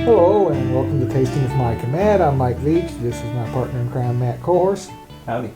Hello and welcome to Tasting with Mike and Matt. I'm Mike Veach. This is my partner in crime, Matt Kohorst. Howdy.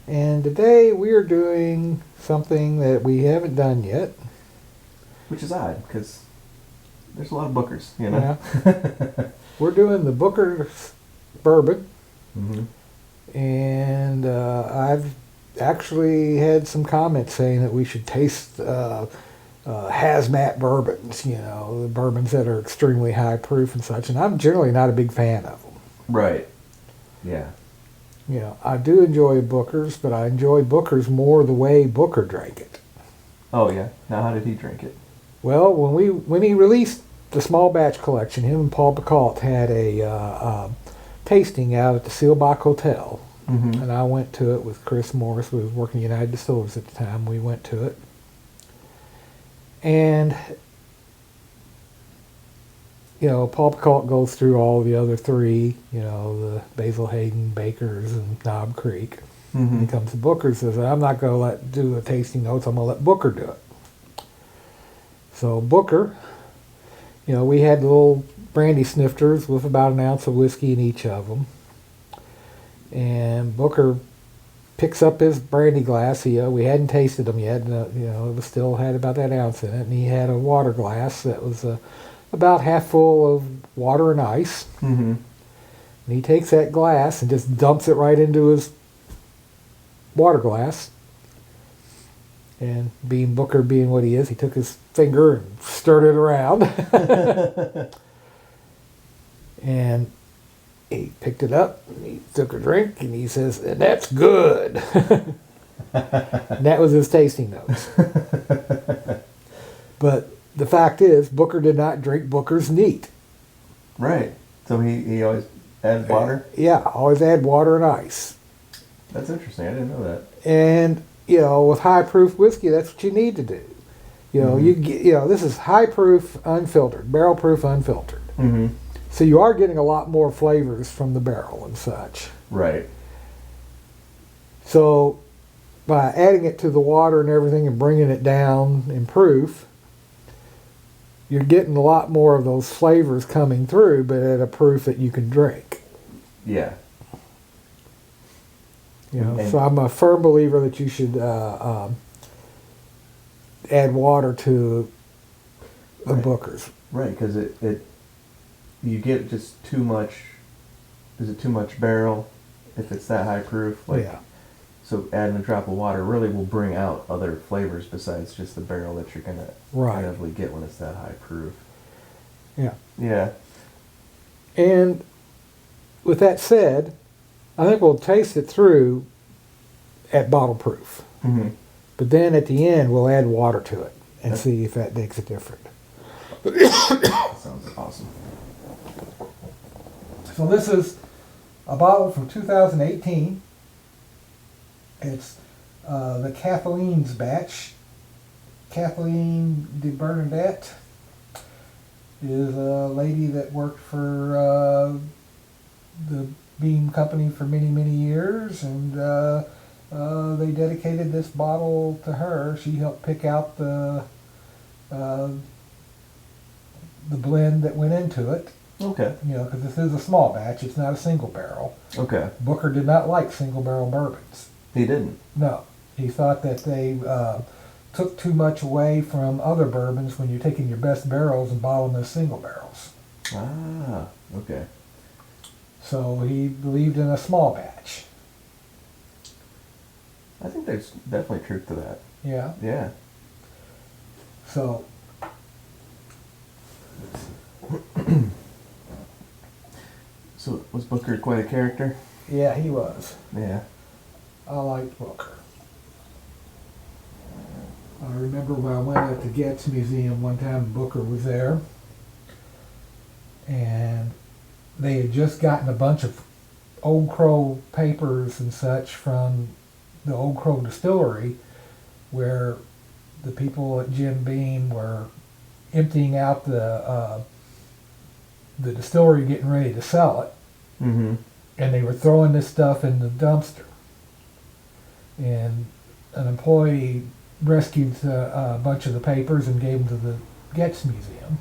And today we are doing something that we haven't done yet. Which is odd, because there's a lot of Bookers, you know? Yeah. We're doing the Booker's Bourbon. Mm-hmm. And I've actually had some comments saying that we should taste hazmat bourbons, you know, the bourbons that are extremely high proof and such. And I'm generally not a big fan of them. Right. Yeah. You know, I do enjoy Booker's, but I enjoy Booker's more the way Booker drank it. Oh, yeah. Now, how did he drink it? Well, when he released the small batch collection, him and Paul Bacalt had a tasting out at the Seelbach Hotel. Mm-hmm. And I went to it with Chris Morris, who was working at United Distillers at the time. We went to it. And, you know, Paul Bacalt goes through all the other three, you know, the Basil Hayden, Baker's, and Knob Creek. Mm-hmm. And he comes to Booker, says, I'm not going to do a tasting notes, I'm going to let Booker do it. So Booker, you know, we had little brandy snifters with about an ounce of whiskey in each of them. And Booker picks up his brandy glass. We hadn't tasted them yet. You know, it was still had about that ounce in it. And he had a water glass that was about half full of water and ice. Mm-hmm. And he takes that glass and just dumps it right into his water glass. And being Booker being what he is, he took his finger and stirred it around. And he picked it up, and he took a drink, and he says, and that's good. And that was his tasting notes. But the fact is, Booker did not drink Booker's neat. Right. So he always added water? Yeah, always add water and ice. That's interesting. I didn't know that. And, you know, with high proof whiskey, that's what you need to do. You know, Mm-hmm. This is high proof, unfiltered, barrel proof, unfiltered. Mm-hmm. So you are getting a lot more flavors from the barrel and such. Right. So by adding it to the water and everything and bringing it down in proof, you're getting a lot more of those flavors coming through, but at a proof that you can drink. Yeah. You know, And so I'm a firm believer that you should add water to the Right. Booker's. Right, because you get just too much. Is it too much barrel if it's that high proof? Yeah. So adding a drop of water really will bring out other flavors besides just the barrel that you're gonna Right. inevitably get when it's that high proof. Yeah. Yeah. And with that said, I think we'll taste it through at bottle proof. Mm-hmm. But then at the end, we'll add water to it and Yep. see if that makes it different. Sounds awesome. So this is a bottle from 2018. It's the Kathleen's batch. Kathleen DiBenedetto is a lady that worked for the Beam company for many, many years, and they dedicated this bottle to her. She helped pick out the blend that went into it. Okay. You know, because this is a small batch, it's not a single barrel. Okay. Booker did not like single barrel bourbons. He didn't. No, he thought that they took too much away from other bourbons when you're taking your best barrels and bottling them as single barrels. Ah. Okay. So he believed in a small batch. I think there's definitely truth to that. Yeah. Yeah. So So was Booker quite a character? yeah, he was. Yeah. I liked Booker. I remember when I went at the Getz Museum one time, Booker was there, and they had just gotten a bunch of Old Crow papers and such from the Old Crow distillery, where the people at Jim Beam were emptying out the distillery, getting ready to sell it, Mm-hmm. and they were throwing this stuff in the dumpster. And an employee rescued a bunch of the papers and gave them to the Getz Museum.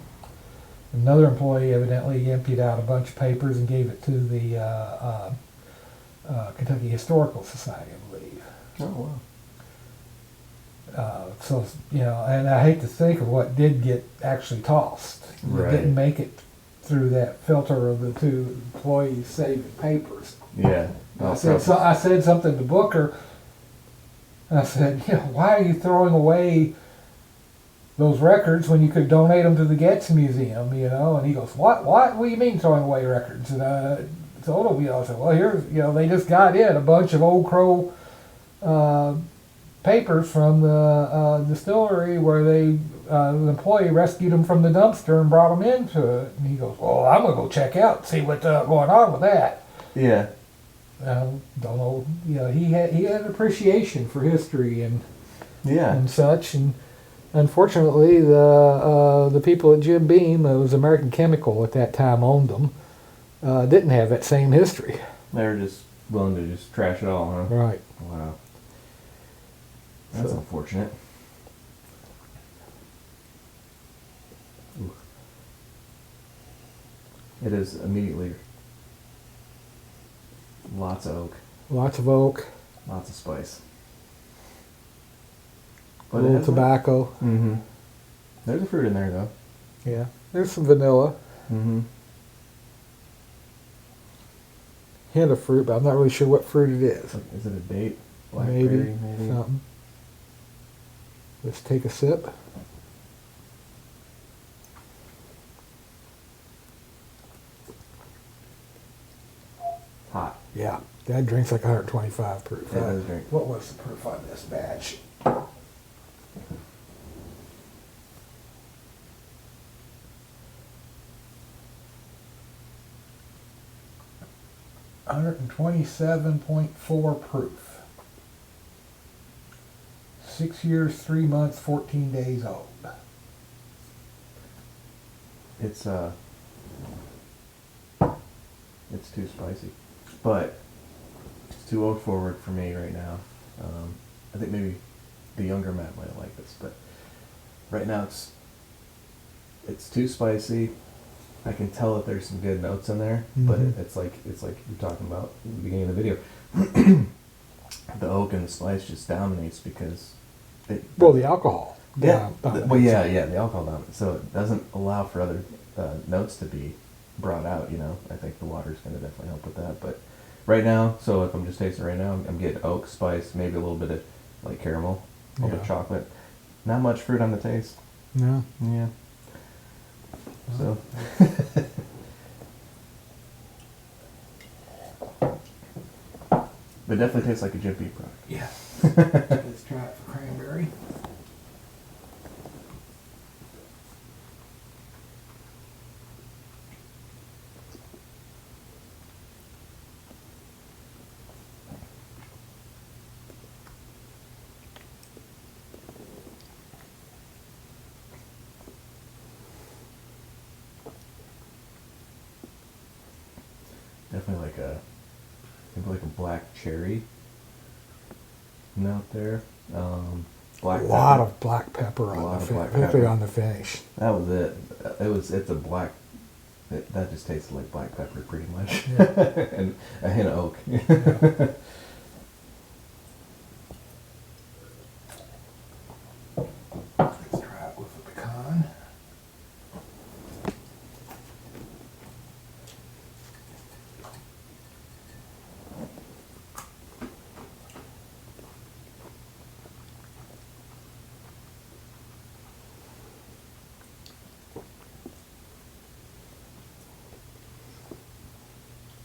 Another employee evidently emptied out a bunch of papers and gave it to the Kentucky Historical Society, I believe. Oh, wow. So, you know, and I hate to think of what did get actually tossed. Right. It didn't make it through that filter of the two employees saving papers. Yeah. I said something to Booker. I said, you know, why are you throwing away those records when you could donate them to the Getz Museum, you know? And he goes, what? What do you mean throwing away records? And I told him, you know, I said, well, here's, you know, they just got in a bunch of Old Crow papers from the distillery where the employee rescued them from the dumpster and brought them into it. And he goes, well, I'm going to go check out and see what's going on with that. Yeah. Don't know, you know, he had an appreciation for history and Yeah. and such, and unfortunately the people at Jim Beam, it was American Chemical at that time, owned them, didn't have that same history. They were just willing to just trash it all, huh? Right. Wow. That's unfortunate. Ooh. It is immediately lots of oak, Lots of oak, lots of spice. a little tobacco. Mm-hmm. There's a fruit in there though. Yeah. There's some vanilla. Mm-hmm. Hint of fruit, but I'm not really sure what fruit it is. Is it a date? Blackberry, maybe. Something. Let's take a sip. Hot. Yeah, that drink's like 125 proof. It does drink. What was the proof on this batch? 127.4 proof. 6 years, 3 months, 14 days old. It's too spicy, but it's too oak forward for me right now. I think maybe the younger Matt might like this, but right now it's too spicy. I can tell that there's some good notes in there, but it's like you're talking about in the beginning of the video. The oak and the spice just dominates because the alcohol. The alcohol dominates, so it doesn't allow for other notes to be brought out. You know, I think the water's going to definitely help with that. But right now, so if I'm just tasting right now, I'm getting oak, spice, maybe a little bit of like caramel, a little bit of chocolate. Not much fruit on the taste. No. Yeah. So. It definitely tastes like a Jim Beam product. Yeah. Let's try it for cranberry. Definitely like a black cherry note there. Black a lot pepper. of black pepper A lot on of the black particularly pepper. on the finish. That was it. It's a black. That just tasted like black pepper pretty much, Yeah. and a hint of oak. Yeah. Let's try it with a pecan.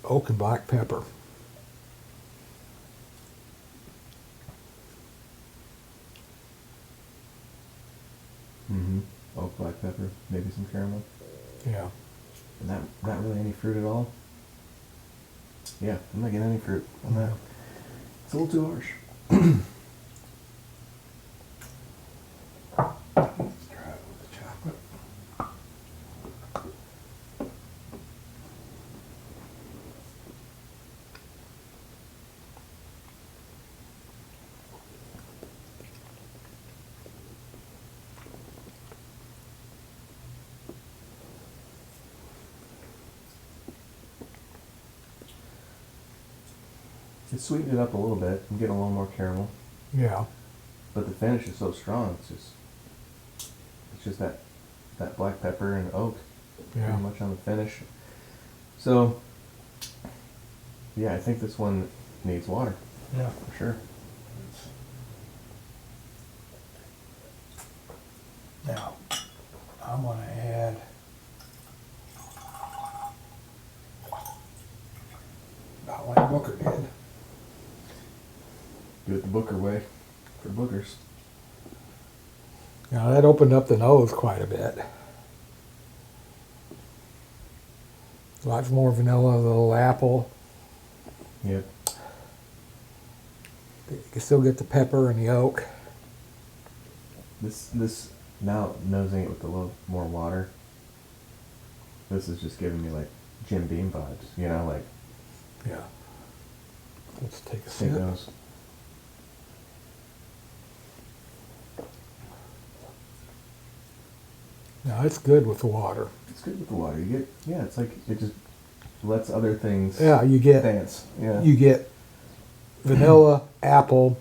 Oak and black pepper. Mm-hmm. Oak, black pepper, maybe some caramel. Yeah. And not really any fruit at all. Yeah, I'm not getting any fruit on that. It's a little too harsh. Let's try it with the chocolate. It sweetened it up a little bit. I'm getting a little more caramel, Yeah. but the finish is so strong. It's just that black pepper and oak, Yeah. pretty much on the finish. So, yeah, I think this one needs water Yeah. for sure. Now, I'm going to add about like Booker did. Do it the Booker way for boogers. Now that opened up the nose quite a bit. Lots more vanilla, a little apple. Yep. You can still get the pepper and the oak. This now nosing it with a little more water. This is just giving me like Jim Beam vibes, you know, like Yeah. Let's take a steak sip. nose. Now it's good with the water. It's good with the water. You get it's like it just lets other things Yeah, you get dance. Yeah. you get vanilla, apple,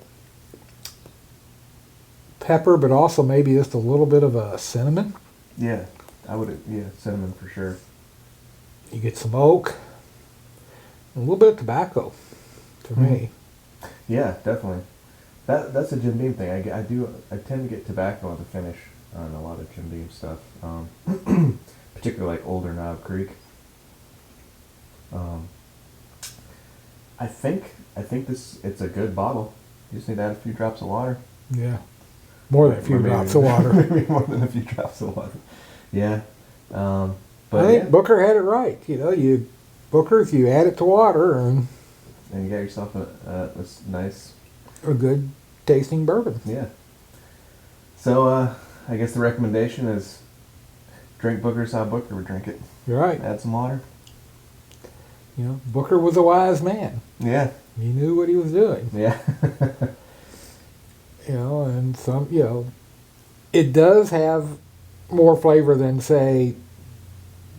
pepper, but also maybe just a little bit of a cinnamon. Yeah. Cinnamon for sure. You get some oak, and a little bit of tobacco, for me. Yeah, definitely. That's a Jim Beam thing. I tend to get tobacco on the finish on a lot of Jim Beam stuff, particularly like older Knob Creek. I think it's a good bottle. You just need to add a few drops of water. Yeah, more than a few Or maybe- drops of water. Maybe more than a few drops of water. Yeah. But I think yeah. Booker had it right. You know, Booker's, you add it to water and And you got yourself this nice. a good tasting bourbon. Yeah. So I guess the recommendation is drink Booker's how Booker would drink it. You're right. Add some water. You know, Booker was a wise man. Yeah. He knew what he was doing. Yeah. You know, and it does have more flavor than, say,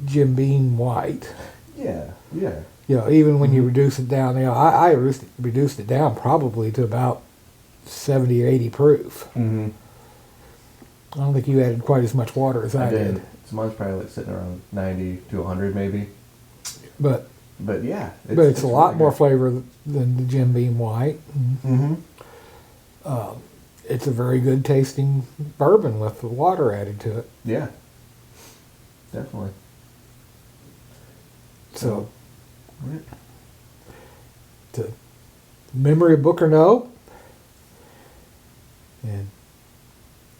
Jim Beam White. Yeah. Yeah. You know, even when you reduce it down, I reduced it down probably to about 70 or 80 proof. Mm-hmm. I don't think you added quite as much water as I did. So mine's probably like sitting around 90 to 100 maybe. But yeah. it's a lot really more good. flavor than the Jim Beam White. Mm-hmm. It's a very good tasting bourbon with the water added to it. Yeah. Definitely. So, Right. to memory of Booker No and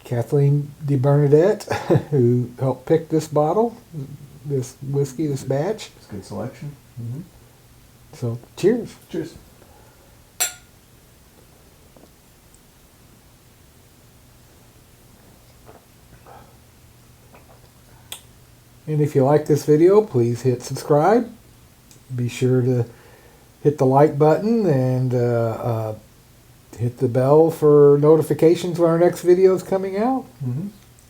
Kathleen DiBenedetto, who helped pick this bottle, this whiskey, this batch. It's a good selection. Mm-hmm. So, cheers. Cheers. And if you like this video, please hit subscribe. Be sure to hit the like button and hit the bell for notifications when our next video is coming out. Mm-hmm.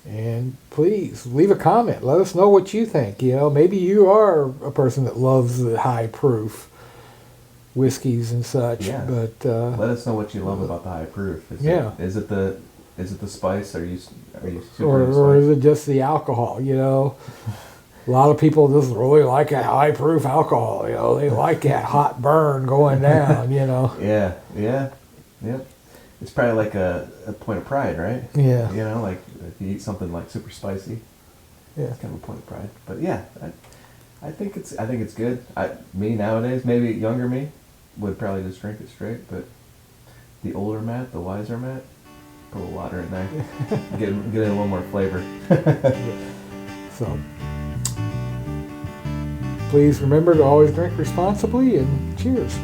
And please leave a comment. Let us know what you think. You know, maybe you are a person that loves the high proof whiskeys and such. Yeah. But Let us know what you love about the high proof. Is it the spice? Are you super or into is spice? it just the alcohol? You know, a lot of people just really like a high proof alcohol. You know, they like that hot burn going down. You know. Yeah. Yep. It's probably like a point of pride, right? Yeah. You know, like if you eat something like super spicy, Yeah. it's kind of a point of pride. But yeah, I think it's good. Me nowadays, maybe younger me, would probably just drink it straight. But the older Matt, the wiser Matt, put a little water in there, get in a little more flavor. So please remember to always drink responsibly and cheers.